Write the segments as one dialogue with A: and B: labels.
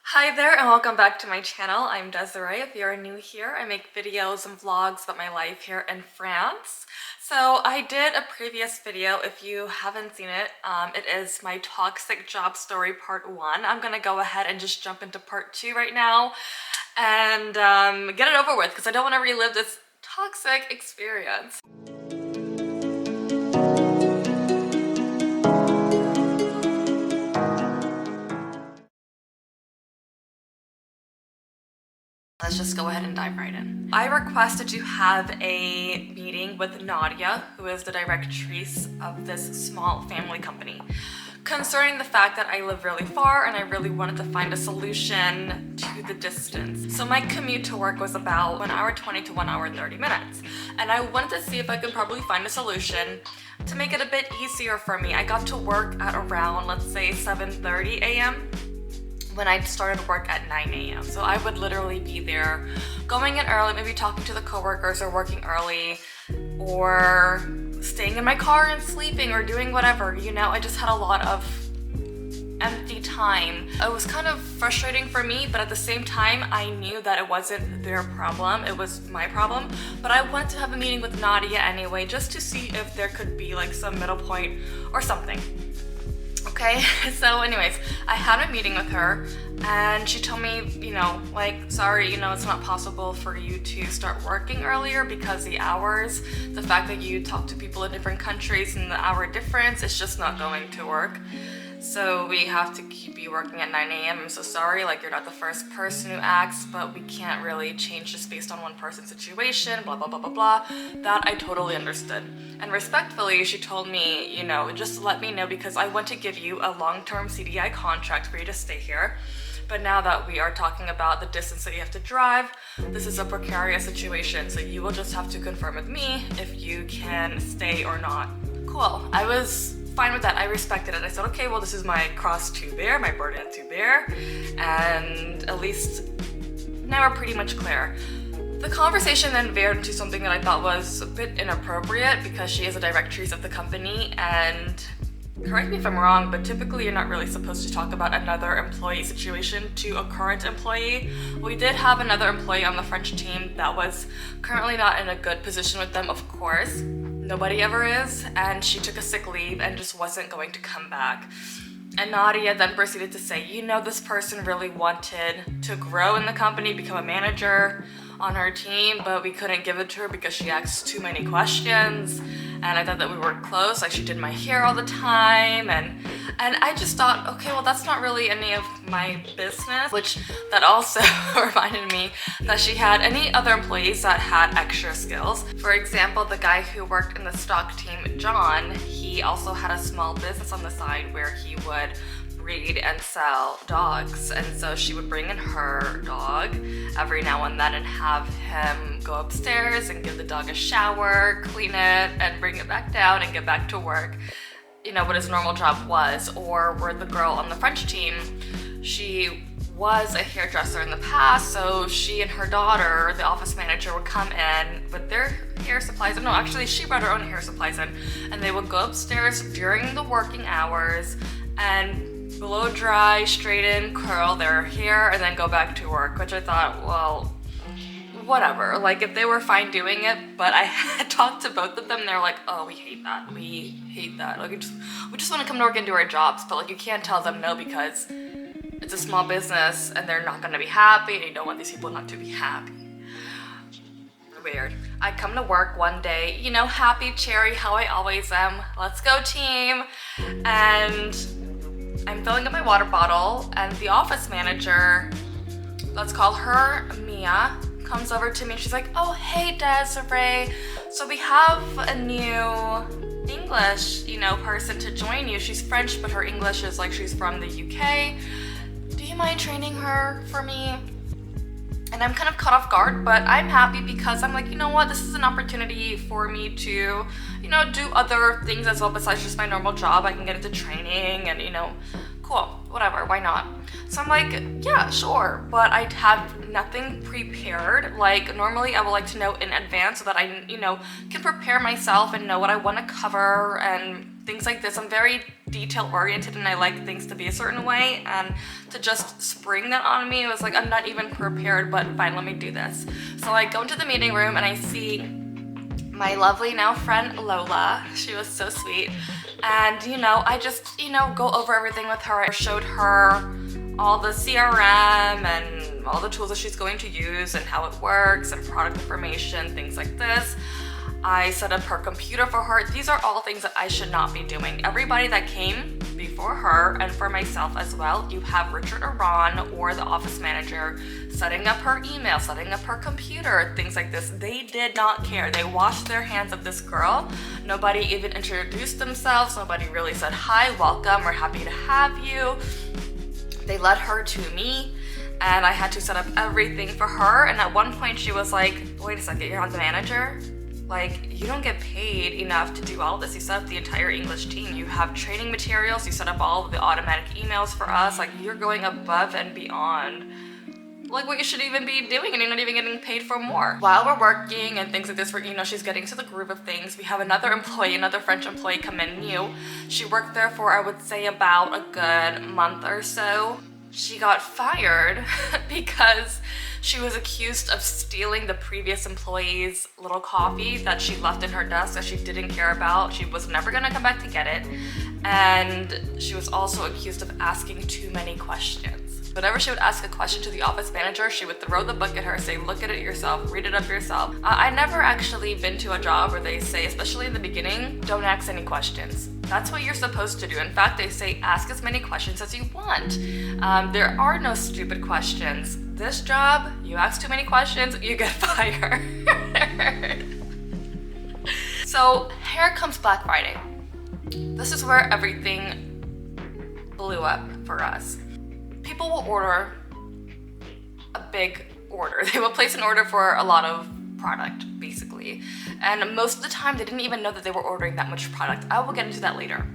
A: Hi there and welcome back to my channel. I'm Desiree. If you're new here, I make videos and vlogs about my life here in France. So I did a previous video. If you haven't seen it, it is my toxic job story part 1. I'm gonna go ahead and just jump into part 2 right now and get it over with because I don't want to relive this toxic experience. Let's just go ahead and dive right in. I requested to have a meeting with Nadia, who is the directrice of this small family company, concerning the fact that I live really far and I really wanted to find a solution to the distance. So my commute to work was about 1 hour 20 to 1 hour 30 minutes. And I wanted to see if I could probably find a solution to make it a bit easier for me. I got to work at around, let's say, 7:30 a.m. when I started work at 9 a.m. So I would literally be there going in early, maybe talking to the coworkers or working early or staying in my car and sleeping or doing whatever. You know, I just had a lot of empty time. It was kind of frustrating for me, but at the same time, I knew that it wasn't their problem, it was my problem. But I wanted to have a meeting with Nadia anyway, just to see if there could be like some middle point or something. Okay, so anyways, I had a meeting with her and she told me, you know, like, sorry, you know, it's not possible for you to start working earlier because the hours, the fact that you talk to people in different countries and the hour difference, it's just not going to work. So we have to keep you working at 9 a.m. I'm so sorry, like, you're not the first person who asks, but we can't really change just based on one person's situation, blah, blah, blah, blah, blah. That I totally understood. And respectfully, she told me, you know, just let me know because I want to give you a long-term CDI contract for you to stay here. But now that we are talking about the distance that you have to drive, this is a precarious situation, so you will just have to confirm with me if you can stay or not. Cool. I was fine with that. I respected it. I said, okay, well, this is my cross to bear, my burden to bear, and at least now we're pretty much clear. The conversation then veered into something that I thought was a bit inappropriate because she is a directrice of the company, and correct me if I'm wrong, but typically you're not really supposed to talk about another employee situation to a current employee. We did have another employee on the French team that was currently not in a good position with them, of course. Nobody ever is, and she took a sick leave and just wasn't going to come back. And Nadia then proceeded to say, you know, this person really wanted to grow in the company, become a manager on her team, but we couldn't give it to her because she asked too many questions. And I thought that we were close, like she did my hair all the time, and I just thought, okay, well, that's not really any of my business, which that also reminded me that she had any other employees that had extra skills. For example, the guy who worked in the stock team, John, he also had a small business on the side where he would breed and sell dogs, and so she would bring in her dog every now and then and have him go upstairs and give the dog a shower, clean it, and bring it back down and get back to work, you know, what his normal job was. Or where the girl on the French team, she was a hairdresser in the past, so she and her daughter, the office manager, would come in with their hair supplies. No, actually she brought her own hair supplies in, and they would go upstairs during the working hours and blow dry, straighten, curl their hair, and then go back to work, which I thought, well, whatever. Like, if they were fine doing it, but I had talked to both of them, they're like, oh, we hate that. We hate that. Like, we just want to come to work and do our jobs, but like, you can't tell them no because it's a small business and they're not going to be happy, and you don't want these people not to be happy. Weird. I come to work one day, you know, happy cherry, how I always am. Let's go team. And I'm filling up my water bottle, and the office manager, let's call her Mia, comes over to me and she's like, oh, hey, Desiree. So we have a new English, you know, person to join you. She's French, but her English is like she's from the UK. Do you mind training her for me? And I'm kind of caught off guard, but I'm happy because I'm like, you know what, this is an opportunity for me to, you know, do other things as well besides just my normal job. I can get into training and, you know, cool, whatever, why not? So I'm like, yeah, sure, but I have nothing prepared. Like, normally I would like to know in advance so that I, you know, can prepare myself and know what I want to cover and things like this. I'm very detail oriented and I like things to be a certain way, and to just spring that on me, it was like, I'm not even prepared, but fine, let me do this. So I go into the meeting room and I see my lovely now friend Lola. She was so sweet. And you know, I just, you know, go over everything with her. I showed her all the CRM and all the tools that she's going to use and how it works and product information, things like this. I set up her computer for her. These are all things that I should not be doing. Everybody that came before her, and for myself as well, you have Richard or Ron or the office manager setting up her email, setting up her computer, things like this. They did not care. They washed their hands of this girl. Nobody even introduced themselves. Nobody really said, hi, welcome, we're happy to have you. They led her to me, and I had to set up everything for her. And at one point she was like, wait a second, you're not the manager? Like, you don't get paid enough to do all this. You set up the entire English team. You have training materials. You set up all of the automatic emails for us. Like, you're going above and beyond like what you should even be doing, and you're not even getting paid for more. While we're working and things like this, where, you know, she's getting to the groove of things, we have another employee, another French employee come in new. She worked there for, I would say, about a good month or so. She got fired because she was accused of stealing the previous employee's little coffee that she left in her desk that she didn't care about. She was never gonna come back to get it. And she was also accused of asking too many questions. Whenever she would ask a question to the office manager, she would throw the book at her, say, look at it yourself, read it up yourself. I never actually been to a job where they say, especially in the beginning, don't ask any questions. That's what you're supposed to do. In fact, they say ask as many questions as you want. There are no stupid questions. This job, you ask too many questions, you get fired. So here comes Black Friday. This is where everything blew up for us. People will order a big order. They will place an order for a lot of product, basically. And most of the time, they didn't even know that they were ordering that much product. I will get into that later.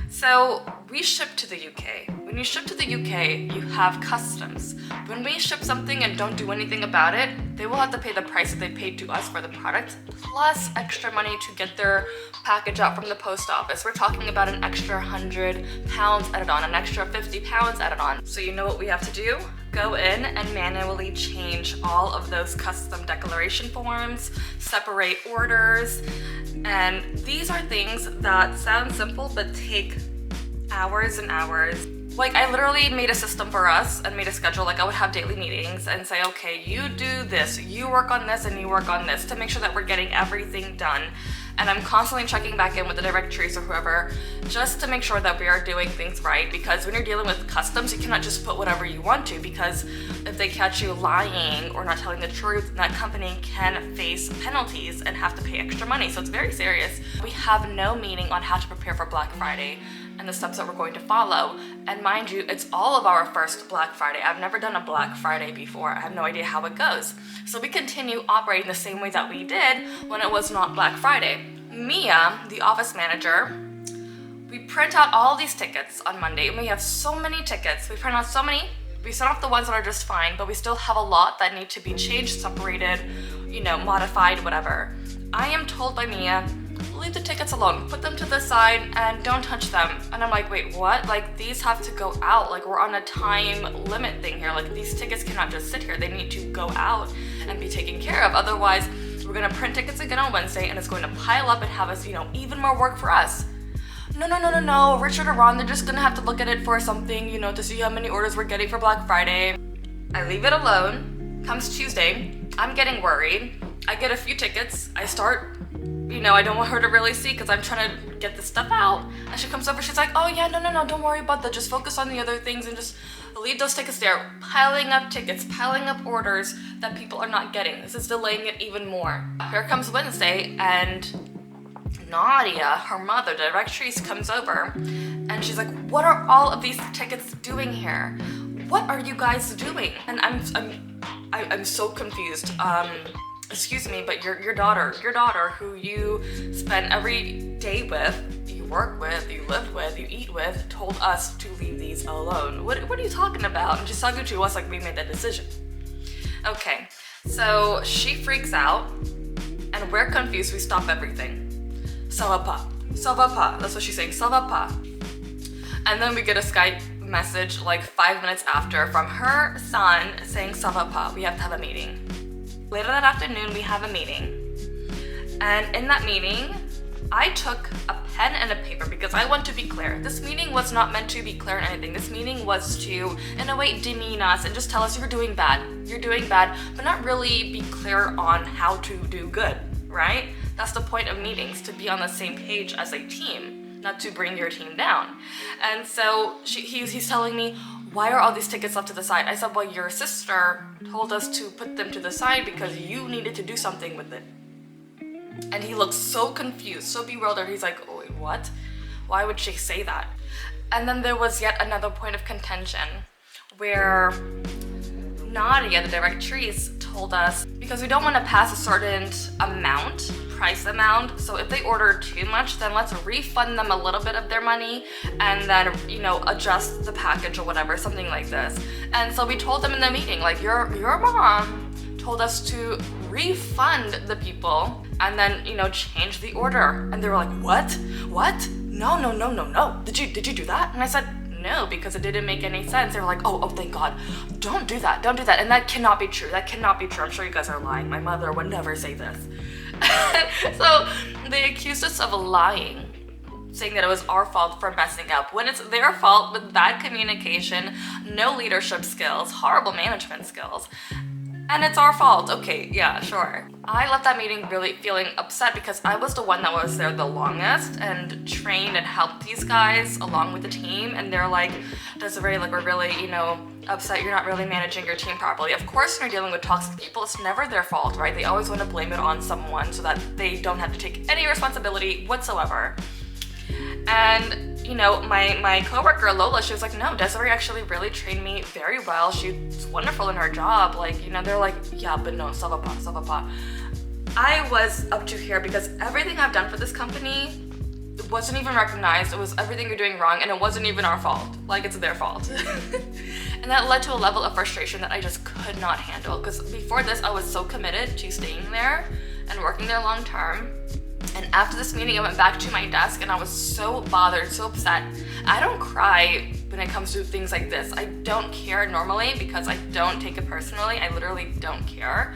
A: So we ship to the UK. When you ship to the UK, you have customs. When we ship something and don't do anything about it, they will have to pay the price that they paid to us for the product, plus extra money to get their package out from the post office. We're talking about an extra £100 added on, an extra £50 added on. So you know what we have to do? Go in and manually change all of those custom declaration forms, separate orders, and these are things that sound simple but take hours and hours. Like, I literally made a system for us and made a schedule. Like, I would have daily meetings and say, okay, you do this, you work on this, and you work on this, to make sure that we're getting everything done. And I'm constantly checking back in with the directories or whoever, just to make sure that we are doing things right. Because when you're dealing with customs, you cannot just put whatever you want to, because if they catch you lying or not telling the truth, that company can face penalties and have to pay extra money. So it's very serious. We have no meaning on how to prepare for Black Friday and the steps that we're going to follow. And mind you, it's all of our first Black Friday. I've never done a Black Friday before. I have no idea how it goes. So we continue operating the same way that we did when it was not Black Friday. Mia, the office manager, we print out all these tickets on Monday, and we have so many tickets. We print out so many. We send off the ones that are just fine, but we still have a lot that need to be changed, separated, you know, modified, whatever. I am told by Mia, leave the tickets alone, put them to the side and don't touch them. And I'm like, wait, what? Like, these have to go out. Like, we're on a time limit thing here. Like, these tickets cannot just sit here. They need to go out and be taken care of. Otherwise, we're gonna print tickets again on Wednesday and it's going to pile up and have us, you know, even more work for us. No, Richard or Ron, they're just gonna have to look at it for something, you know, to see how many orders we're getting for Black Friday. I leave it alone. Comes Tuesday, I'm getting worried. I get a few tickets. I start, you know, I don't want her to really see because I'm trying to get this stuff out. And she comes over, she's like, oh yeah, no, don't worry about that. Just focus on the other things and just leave those tickets there. Piling up tickets, piling up orders that people are not getting. This is delaying it even more. Here comes Wednesday and Nadia, her mother, the directrice, comes over and she's like, what are all of these tickets doing here? What are you guys doing? And I'm so confused. Excuse me, but your daughter who you spend every day with, you work with, you live with, you eat with, told us to leave these alone. What are you talking about? And she's talking to us like we made that decision. Okay, so she freaks out and we're confused. We stop everything. So Ça va pas. That's what she's saying, ça va pas. And then we get a Skype message like 5 minutes after from her son saying, ça va pas, we have to have a meeting. Later that afternoon, we have a meeting. And in that meeting, I took a pen and a paper because I want to be clear. This meeting was not meant to be clear in anything. This meeting was to, in a way, demean us and just tell us you're doing bad, but not really be clear on how to do good, right? That's the point of meetings, to be on the same page as a team, not to bring your team down. And so he's telling me, why are all these tickets left to the side? I said, well, your sister told us to put them to the side because you needed to do something with it. And he looked so confused, so bewildered. He's like, oh, wait, what? Why would she say that? And then there was yet another point of contention where Nadia, the directrice, told us, because we don't want to pass a certain price amount, so if they order too much, then let's refund them a little bit of their money and then, adjust the package or whatever, something like this. And so we told them in the meeting, like, your mom told us to refund the people and then, change the order. And they were like, what? No. Did you do that? And I said, no, because it didn't make any sense. They were like, oh, thank God. Don't do that. And that cannot be true. I'm sure you guys are lying. My mother would never say this. So they accused us of lying, saying that it was our fault for messing up, when it's their fault with bad communication, no leadership skills, horrible management skills. And it's our fault. Okay, yeah, sure. I left that meeting really feeling upset because I was the one that was there the longest and trained and helped these guys along with the team. And they're like, Desiree, like, we're really, upset you're not really managing your team properly. Of course, when you're dealing with toxic people, it's never their fault, right? They always want to blame it on someone so that they don't have to take any responsibility whatsoever. And my coworker Lola, she was like, no, Desiree actually really trained me very well. She's wonderful in her job. Like, they're like, yeah, but no, ça va pas. I was up to here because everything I've done for this company wasn't even recognized. It was everything you're doing wrong, and it wasn't even our fault. Like, it's their fault. And that led to a level of frustration that I just could not handle, because before this, I was so committed to staying there and working there long term. And after this meeting, I went back to my desk and I was so bothered, so upset. I don't cry when it comes to things like this. I don't care normally because I don't take it personally. I literally don't care.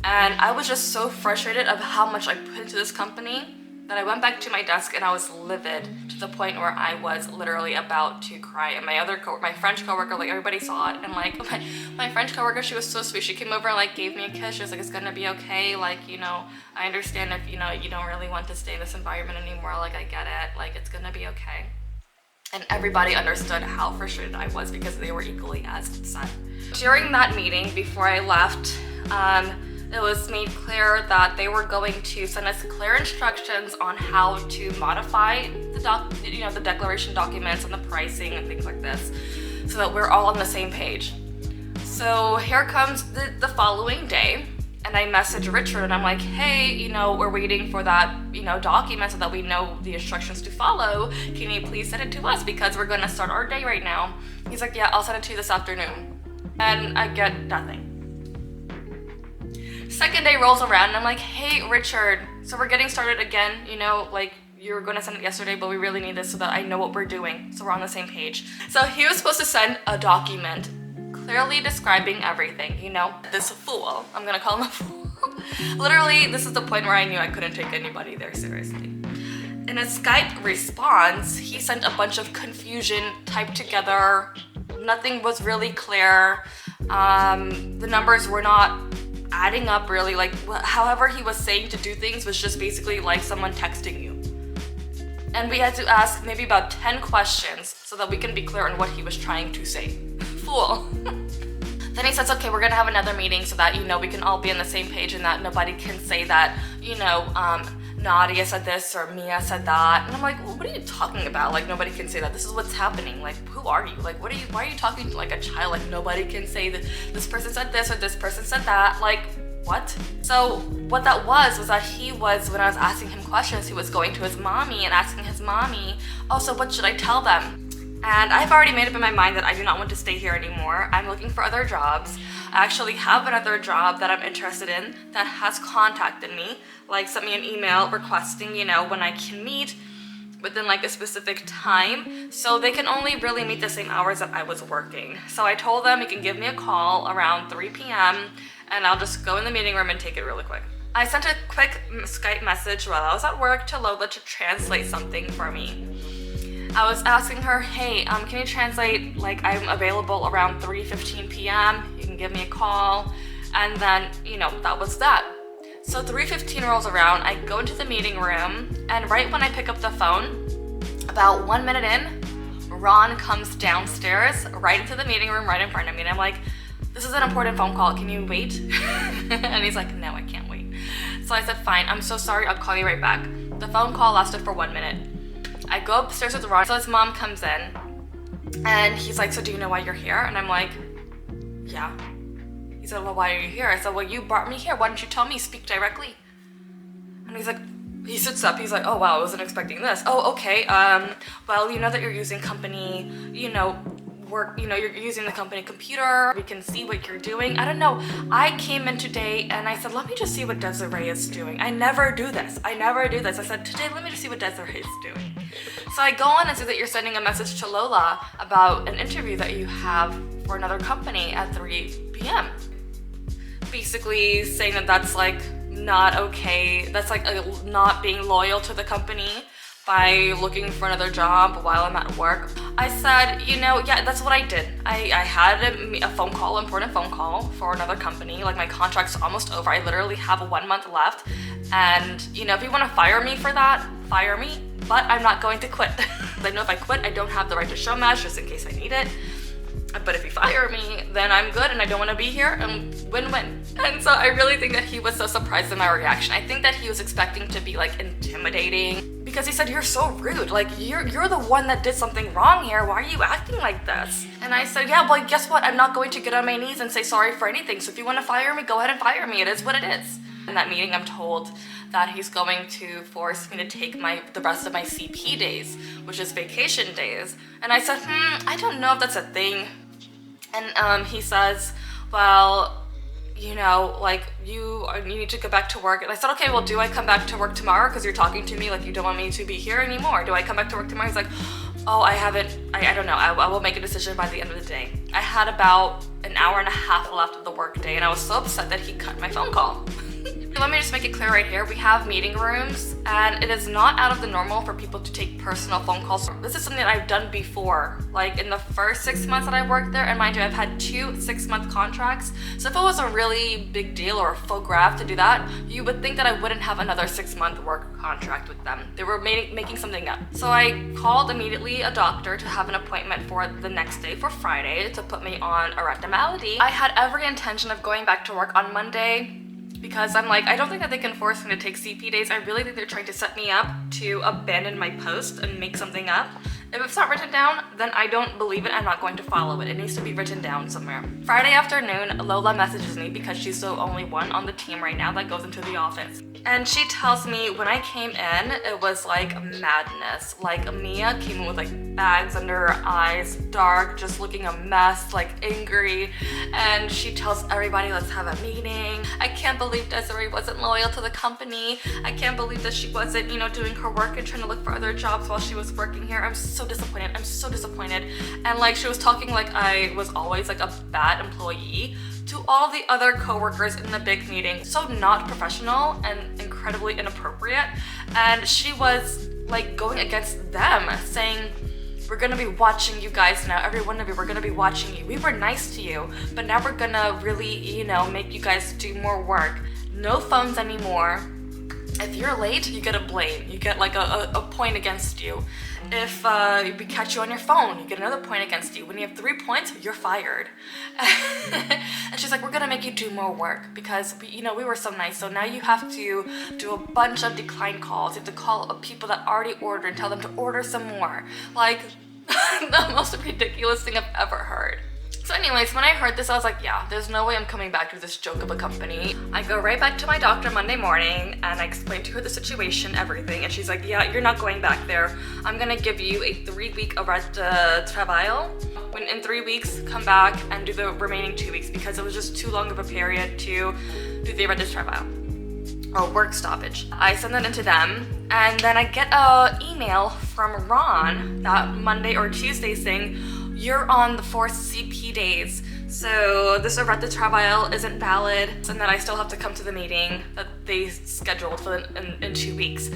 A: And I was just so frustrated of how much I put into this company that I went back to my desk and I was livid to the point where I was literally about to cry. And my French coworker, like, everybody saw it. And like my French coworker, she was so sweet. She came over and like gave me a kiss. She was like, it's gonna be okay. Like, I understand if, you don't really want to stay in this environment anymore. Like, I get it. Like, it's gonna be okay. And everybody understood how frustrated I was because they were equally as upset. During that meeting, before I left, it was made clear that they were going to send us clear instructions on how to modify the declaration documents and the pricing and things like this, so that we're all on the same page. So here comes the following day, and I message Richard and I'm like, hey, we're waiting for that, document so that we know the instructions to follow. Can you please send it to us because we're gonna start our day right now? He's like, yeah, I'll send it to you this afternoon. And I get nothing. Second day rolls around and I'm like, hey, Richard, so we're getting started again, like, you were going to send it yesterday, but we really need this so that I know what we're doing, so we're on the same page. So he was supposed to send a document clearly describing everything, this fool. I'm gonna call him a fool. Literally, this is the point where I knew I couldn't take anybody there seriously. In a Skype response, he sent a bunch of confusion typed together. Nothing was really clear. The numbers were not adding up really. Like, however he was saying to do things was just basically like someone texting you. And we had to ask maybe about 10 questions so that we can be clear on what he was trying to say. Fool. Then he says, okay, we're gonna have another meeting so that, we can all be on the same page and that nobody can say that, Nadia said this or Mia said that. And I'm like, well, what are you talking about? Like, nobody can say that. This is what's happening. Like, who are you? Like, why are you talking to like a child? Like, nobody can say that this person said this or this person said that. Like, what? So what that was that when I was asking him questions, he was going to his mommy and asking his mommy, oh, so what should I tell them? And I've already made up in my mind that I do not want to stay here anymore. I'm looking for other jobs. I actually have another job that I'm interested in that has contacted me, like sent me an email requesting, when I can meet. within like a specific time, so they can only really meet the same hours that I was working. So I told them you can give me a call around 3 p.m. and I'll just go in the meeting room and take it really quick. I sent a quick Skype message while I was at work to Lola to translate something for me. I was asking her, hey, can you translate, like, I'm available around 3:15 p.m. You can give me a call. And then, you know, that was that. So 3:15 rolls around, I go into the meeting room, and right when I pick up the phone, about 1 minute in, Ron comes downstairs, right into the meeting room, right in front of me, and I'm like, this is an important phone call, can you wait? And he's like, no, I can't wait. So I said, fine, I'm so sorry, I'll call you right back. The phone call lasted for 1 minute. I go upstairs with Ron, so his mom comes in, and he's like, so do you know why you're here? And I'm like, yeah. He said, well, why are you here? I said, well, you brought me here. Why don't you tell me? Speak directly. And he's like, he sits up. He's like, oh, wow, I wasn't expecting this. Oh, okay. Well, you know that you're using company, you're using the company computer. We can see what you're doing. I don't know. I came in today and I said, let me just see what Desiree is doing. I never do this. I said, today, let me just see what Desiree is doing. So I go on and see that you're sending a message to Lola about an interview that you have for another company at 3 p.m. Basically saying that that's like not okay. That's like not being loyal to the company by looking for another job while I'm at work. I said, yeah, that's what I did. I had a phone call, important phone call for another company. Like my contract's almost over. I literally have 1 month left. And if you want to fire me for that, fire me, but I'm not going to quit. I know if I quit, I don't have the right to show match just in case I need it. But if you fire me, then I'm good and I don't want to be here, and win-win. And so I really think that he was so surprised at my reaction. I think that he was expecting to be like intimidating, because he said, you're so rude. Like you're the one that did something wrong here. Why are you acting like this? And I said, yeah, well, guess what? I'm not going to get on my knees and say sorry for anything. So if you want to fire me, go ahead and fire me. It is what it is. In that meeting, I'm told that he's going to force me to take the rest of my CP days, which is vacation days. And I said, I don't know if that's a thing. And he says, well, like you need to go back to work. And I said, okay, well, do I come back to work tomorrow? Because you're talking to me like you don't want me to be here anymore. Do I come back to work tomorrow? He's like, oh, I don't know. I will make a decision by the end of the day. I had about an hour and a half left of the work day, and I was so upset that he cut my phone call. Let me just make it clear right here. We have meeting rooms, and it is not out of the normal for people to take personal phone calls. This is something that I've done before, like in the first 6 months that I worked there, and mind you, I've had 2 6-month contracts. So if it was a really big deal or a faux grave to do that, you would think that I wouldn't have another 6-month work contract with them. They were making something up. So I called immediately a doctor to have an appointment for the next day, for Friday, to put me on a rectomality. I had every intention of going back to work on Monday, because I'm like, I don't think that they can force me to take CP days. I really think they're trying to set me up to abandon my post and make something up. If it's not written down, then I don't believe it. I'm not going to follow it. It needs to be written down somewhere. Friday afternoon, Lola messages me because she's the only one on the team right now that goes into the office. And she tells me when I came in, it was like madness. Like Mia came in with like bags under her eyes, dark, just looking a mess, like angry. And she tells everybody, let's have a meeting. I can't believe Desiree wasn't loyal to the company. I can't believe that she wasn't, doing her work and trying to look for other jobs while she was working here. I'm so disappointed. I'm so disappointed. And like she was talking like I was always like a bad employee to all the other coworkers in the big meeting. So not professional and incredibly inappropriate. And she was like going against them, saying, we're gonna be watching you guys now. Every one of you, we're gonna be watching you. We were nice to you, but now we're gonna really, make you guys do more work. No phones anymore. If you're late, you get a blame. You get like a point against you. If we catch you on your phone, you get another point against you. When you have 3 points, you're fired. And she's like, we're gonna make you do more work because we were so nice. So now you have to do a bunch of decline calls. You have to call people that already ordered and tell them to order some more. Like the most ridiculous thing I've ever heard. So anyways, when I heard this, I was like, yeah, there's no way I'm coming back to this joke of a company. I go right back to my doctor Monday morning and I explain to her the situation, everything. And she's like, yeah, you're not going back there. I'm gonna give you a 3-week arrêt de travail. When in 3 weeks, come back and do the remaining 2 weeks because it was just too long of a period to do the arrêt de travail. or work stoppage. I send that into them, and then I get a email from Ron that Monday or Tuesday saying, you're on the forced CP days, so this arrêt de travail isn't valid, and that I still have to come to the meeting that they scheduled for in 2 weeks.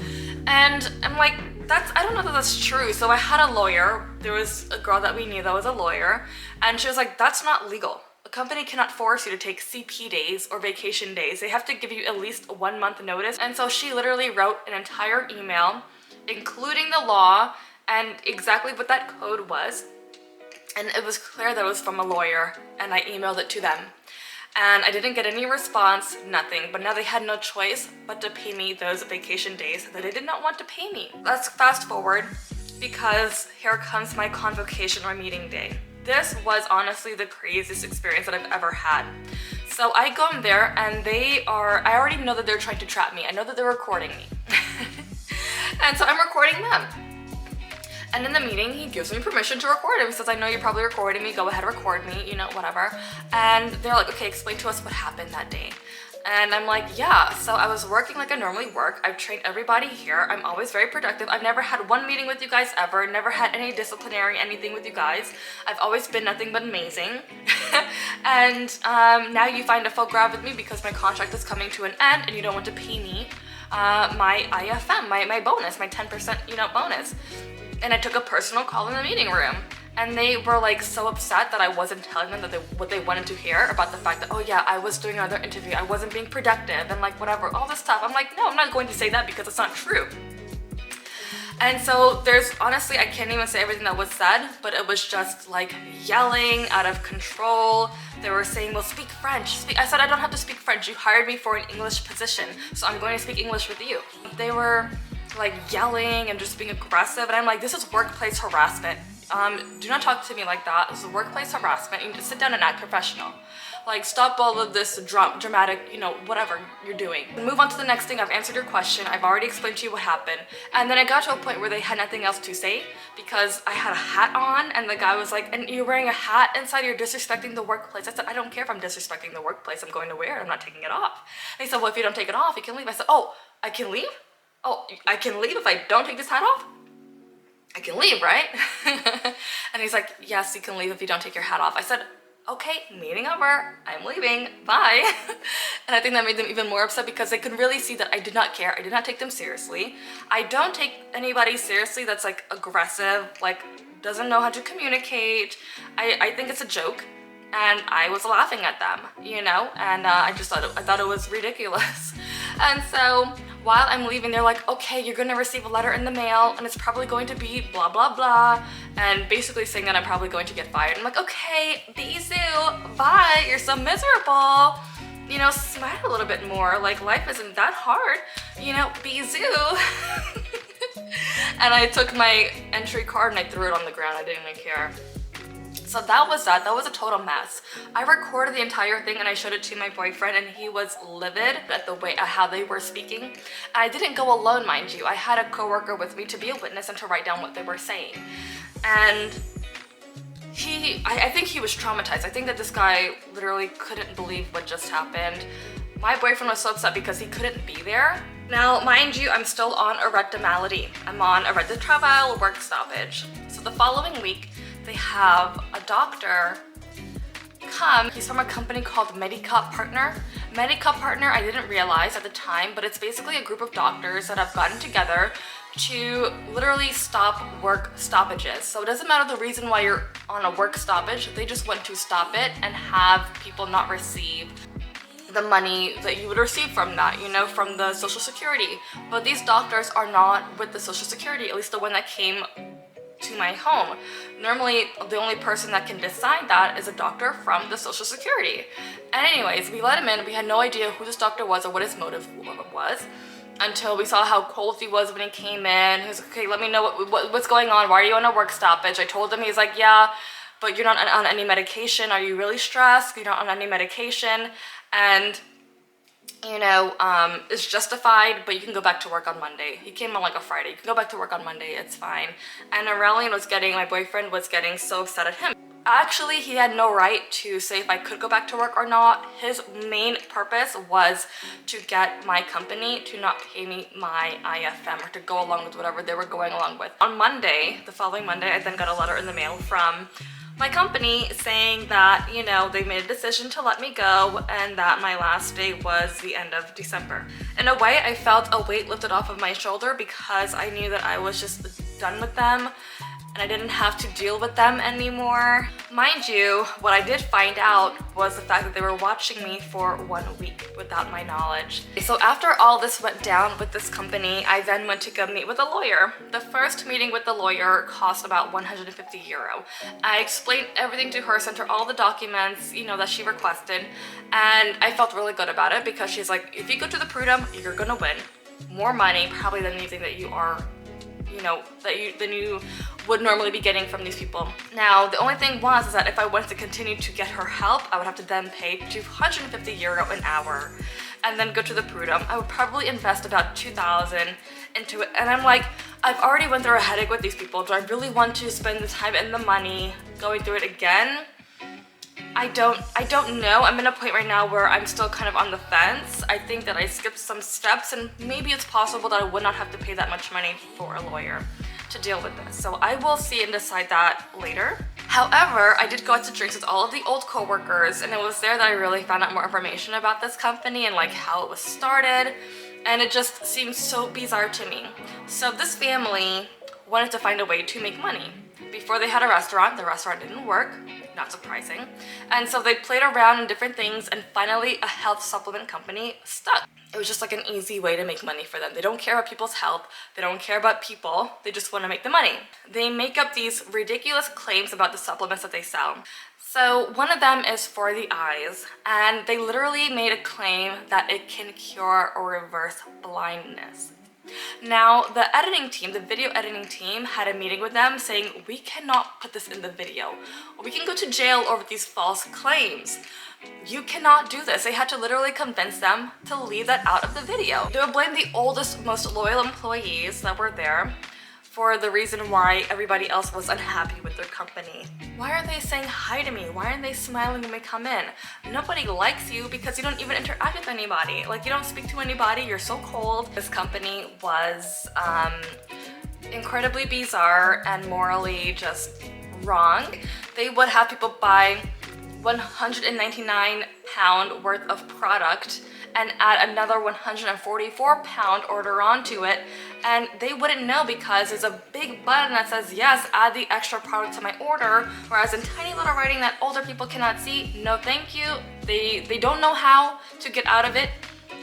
A: And I'm like, I don't know that that's true. So I had a lawyer. There was a girl that we knew that was a lawyer, and she was like, that's not legal. A company cannot force you to take CP days or vacation days. They have to give you at least a 1 month notice. And so she literally wrote an entire email, including the law and exactly what that code was. And it was clear that it was from a lawyer, and I emailed it to them. And I didn't get any response, nothing. But now they had no choice but to pay me those vacation days that they did not want to pay me. Let's fast forward, because here comes my convocation or meeting day. This was honestly the craziest experience that I've ever had. So I go in there, and I already know that they're trying to trap me. I know that they're recording me. And so I'm recording them. And in the meeting, he gives me permission to record him. He says, I know you're probably recording me, go ahead, record me, you know, whatever. And they're like, okay, explain to us what happened that day. And I'm like, yeah, so I was working like I normally work. I've trained everybody here. I'm always very productive. I've never had one meeting with you guys ever, never had any disciplinary anything with you guys. I've always been nothing but amazing. And now you find a faux grab with me because my contract is coming to an end and you don't want to pay me my IFM, my bonus, my 10%, you know, bonus. And I took a personal call in the meeting room, and they were like so upset that I wasn't telling them that what they wanted to hear about the fact that, oh yeah, I was doing another interview, I wasn't being productive, and like whatever, all this stuff. I'm like, no, I'm not going to say that because it's not true. And so there's, honestly, I can't even say everything that was said, but it was just like yelling out of control. They were saying, well, speak French. I said, I don't have to speak French. You hired me for an English position, so I'm going to speak English with you. They were like yelling and just being aggressive, and I'm like, this is workplace harassment. Do not talk to me like that. This is workplace harassment. You need to sit down and act professional. Like, stop all of this dramatic, you know, whatever you're doing. Move on to the next thing. I've answered your question. I've already explained to you what happened. And then I got to a point where they had nothing else to say because I had a hat on, and the guy was like, and you're wearing a hat inside, you're disrespecting the workplace. I said, I don't care if I'm disrespecting the workplace. I'm going to wear it. I'm not taking it off. And he said, well, if you don't take it off, you can leave. I said, oh, I can leave? Oh, I can leave if I don't take this hat off? I can leave, right? And he's like, yes, you can leave if you don't take your hat off. I said, okay, meeting over, I'm leaving, bye. And I think that made them even more upset because they could really see that I did not care. I did not take them seriously. I don't take anybody seriously that's like aggressive, like doesn't know how to communicate. I think it's a joke. And I was laughing at them, you know, and I thought it was ridiculous. And so while I'm leaving, they're like, okay, you're gonna receive a letter in the mail, and it's probably going to be blah, blah, blah, and basically saying that I'm probably going to get fired. I'm like, okay, bisous, bye, you're so miserable. You know, smile a little bit more, like life isn't that hard, you know, bisous. And I took my entry card and I threw it on the ground. I didn't even care. So that was a total mess. I recorded the entire thing and I showed it to my boyfriend, and he was livid at how they were speaking. And I didn't go alone, mind you. I had a coworker with me to be a witness and to write down what they were saying. And I think he was traumatized. I think that this guy literally couldn't believe what just happened. My boyfriend was so upset because he couldn't be there. Now, mind you, I'm still on arrêt de maladie. I'm on arrêt de travail, work stoppage. So the following week, they have a doctor come. He's from a company called Medica Partner. Medica Partner, I didn't realize at the time, but it's basically a group of doctors that have gotten together to literally stop work stoppages. So it doesn't matter the reason why you're on a work stoppage, they just want to stop it and have people not receive the money that you would receive from that, you know, from the Social Security. But these doctors are not with the Social Security, at least the one that came to my home. Normally, the only person that can decide that is a doctor from the Social Security. And anyways, we let him in. We had no idea who this doctor was or what his motive was until we saw how cold he was when he came in. He was like, okay, let me know what's going on. Why are you on a work stoppage? I told him. He's like, yeah, but you're not on any medication. Are you really stressed? You're not on any medication. And you know, it's justified, but you can go back to work on Monday. He came on like a Friday. You can go back to work on Monday, it's fine. And Aurelian my boyfriend was getting so upset at him. Actually, he had no right to say if I could go back to work or not. His main purpose was to get my company to not pay me my IFM, or to go along with whatever they were going along with. On Monday, the following Monday, I then got a letter in the mail from my company saying that, you know, they made a decision to let me go and that my last day was the end of December. In a way, I felt a weight lifted off of my shoulder because I knew that I was just done with them and I didn't have to deal with them anymore. Mind you, what I did find out was the fact that they were watching me for 1 week without my knowledge. So after all this went down with this company, I then went to go meet with a lawyer. The first meeting with the lawyer cost about 150 euro. I explained everything to her, sent her all the documents, you know, that she requested, and I felt really good about it because she's like, if you go to the Prud'homme, you're gonna win more money probably than anything that you are, you know, than you would normally be getting from these people. Now, the only thing was is that if I wanted to continue to get her help, I would have to then pay 250 euro an hour and then go to the Prud'homme. I would probably invest about 2,000 into it. And I'm like, I've already went through a headache with these people. Do I really want to spend the time and the money going through it again? I don't know. I'm in a point right now where I'm still kind of on the fence. I think that I skipped some steps and maybe it's possible that I would not have to pay that much money for a lawyer to deal with this. So I will see and decide that later. However, I did go out to drinks with all of the old coworkers, and it was there that I really found out more information about this company and like how it was started, and it just seemed so bizarre to me. So this family wanted to find a way to make money. Before they had a restaurant, the restaurant didn't work, not surprising. And so they played around in different things and finally a health supplement company stuck. It was just like an easy way to make money for them. They don't care about people's health, they don't care about people, they just want to make the money. They make up these ridiculous claims about the supplements that they sell. So one of them is for the eyes, and they literally made a claim that it can cure or reverse blindness. Now, the editing team, the video editing team, had a meeting with them saying, we cannot put this in the video. We can go to jail over these false claims. You cannot do this. They had to literally convince them to leave that out of the video. They would blame the oldest, most loyal employees that were there for the reason why everybody else was unhappy with their company. Why are they saying hi to me? Why aren't they smiling when we come in? Nobody likes you because you don't even interact with anybody. Like, you don't speak to anybody, you're so cold. This company was incredibly bizarre and morally just wrong. They would have people buy £199 worth of product and add another £144 order onto it, and they wouldn't know because there's a big button that says yes, add the extra product to my order, whereas in tiny little writing that older people cannot see, no thank you. They don't know how to get out of it,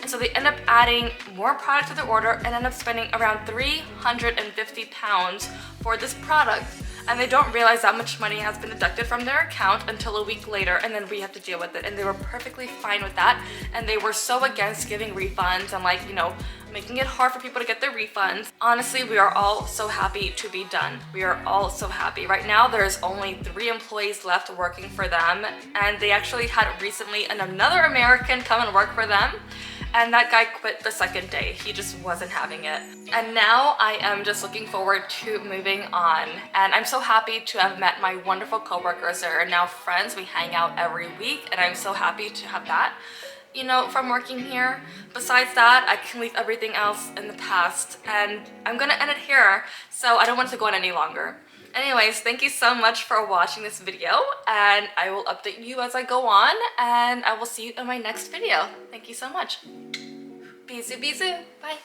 A: and so they end up adding more product to their order and end up spending around £350 for this product. And they don't realize that much money has been deducted from their account until a week later, and then we have to deal with it. And they were perfectly fine with that, and they were so against giving refunds and, like, you know, making it hard for people to get their refunds. Honestly, we are all so happy to be done. We are all so happy. Right now, there's only 3 employees left working for them, and they actually had recently another American come and work for them. And that guy quit the second day. He just wasn't having it. And now I am just looking forward to moving on. And I'm so happy to have met my wonderful coworkers that are now friends. We hang out every week, and I'm so happy to have that, you know, from working here. Besides that, I can leave everything else in the past, and I'm gonna end it here, so I don't want to go on any longer. Anyways, thank you so much for watching this video, and I will update you as I go on, and I will see you in my next video. Thank you so much. Bisous, bisous. Bye.